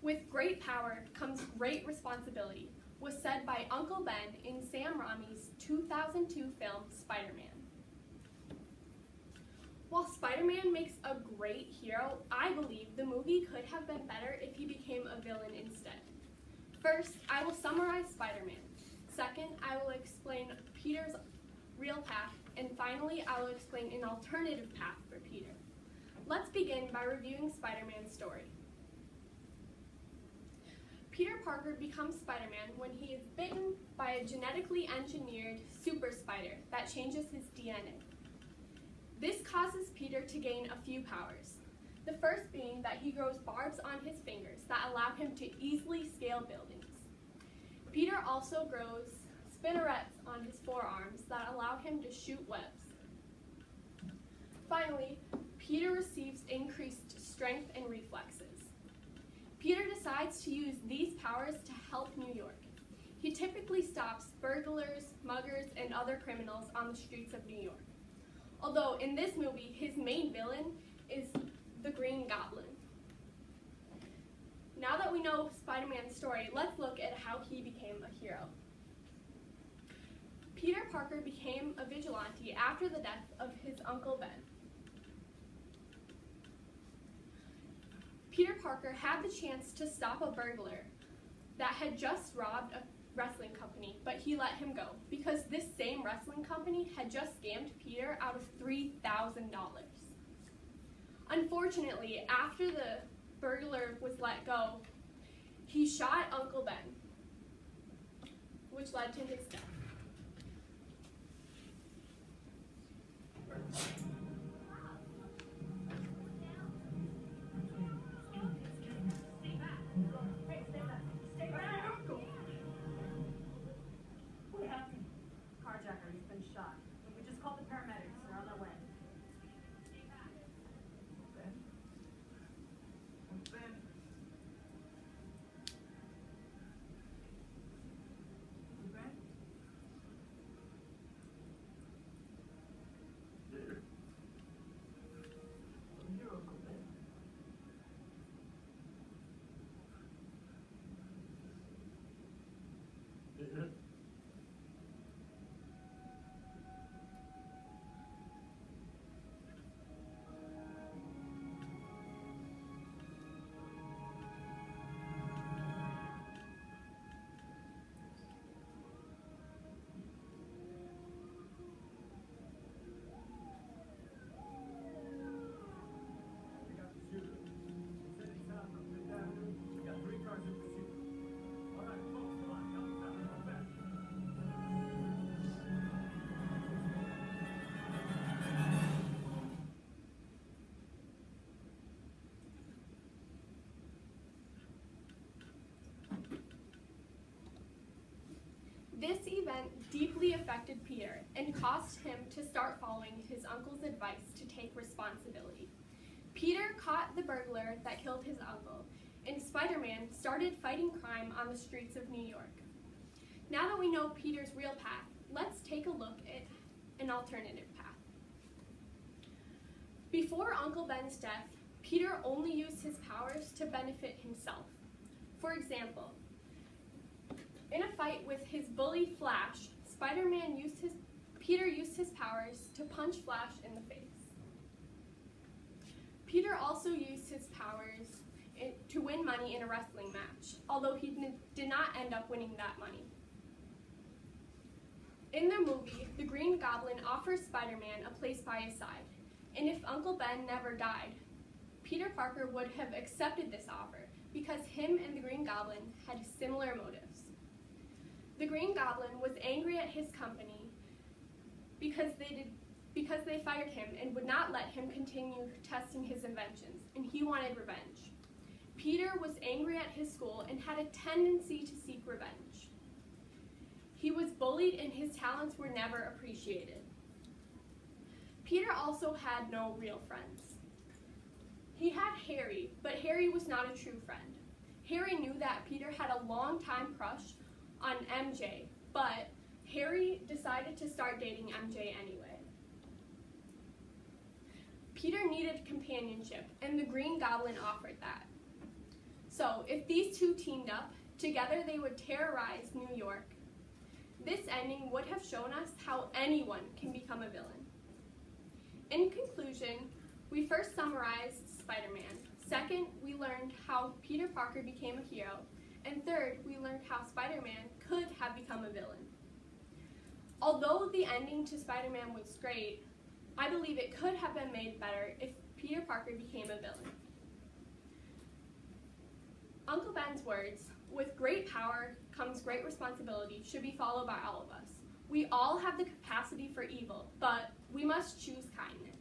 With great power comes great responsibility, was said by Uncle Ben in Sam Raimi's 2002 film Spider-Man. While Spider-Man makes a great hero, I believe the movie could have been better if he became a villain instead. First, I will summarize Spider-Man. Second, I will explain Peter's real path, and finally, I will explain an alternative path for Peter. Let's begin by reviewing Spider-Man's story. Peter Parker becomes Spider-Man when he is bitten by a genetically engineered super spider that changes his DNA. This causes Peter to gain a few powers. The first being that he grows barbs on his fingers that allow him to easily scale buildings. Peter also grows spinnerets on his forearms that allow him to shoot webs. Finally, Peter receives increased strength and reflexes. Peter decides to use these powers to help New York. He typically stops burglars, muggers, and other criminals on the streets of New York. Although in this movie, his main villain is the Green Goblin. Now that we know Spider-Man's story, let's look at how he became a hero. Peter Parker became a vigilante after the death of his Uncle Ben. Peter Parker had the chance to stop a burglar that had just robbed a wrestling company, but he let him go because this same wrestling company had just scammed Peter out of $3,000. Unfortunately, after the burglar was let go, he shot Uncle Ben, which led to his death. Shot. We just called the paramedics. They're on their way. This event deeply affected Peter and caused him to start following his uncle's advice to take responsibility. Peter caught the burglar that killed his uncle, and Spider-Man started fighting crime on the streets of New York. Now that we know Peter's real path, let's take a look at an alternative path. Before Uncle Ben's death, Peter only used his powers to benefit himself. For example, in a fight with his bully Flash, Peter used his powers to punch Flash in the face. Peter also used his powers to win money in a wrestling match, although he did not end up winning that money. In the movie, the Green Goblin offers Spider-Man a place by his side, and if Uncle Ben never died, Peter Parker would have accepted this offer because him and the Green Goblin had similar motives. The Green Goblin was angry at his company because they fired him and would not let him continue testing his inventions, and he wanted revenge. Peter was angry at his school and had a tendency to seek revenge. He was bullied and his talents were never appreciated. Peter also had no real friends. He had Harry, but Harry was not a true friend. Harry knew that Peter had a long-time crush on MJ, but Harry decided to start dating MJ anyway. Peter needed companionship, and the Green Goblin offered that. So if these two teamed up, together they would terrorize New York. This ending would have shown us how anyone can become a villain. In conclusion, we first summarized Spider-Man. Second, we learned how Peter Parker became a hero. And third, we learned how Spider-Man could have become a villain. Although the ending to Spider-Man was great, I believe it could have been made better if Peter Parker became a villain. Uncle Ben's words, "With great power comes great responsibility," should be followed by all of us. We all have the capacity for evil, but we must choose kindness.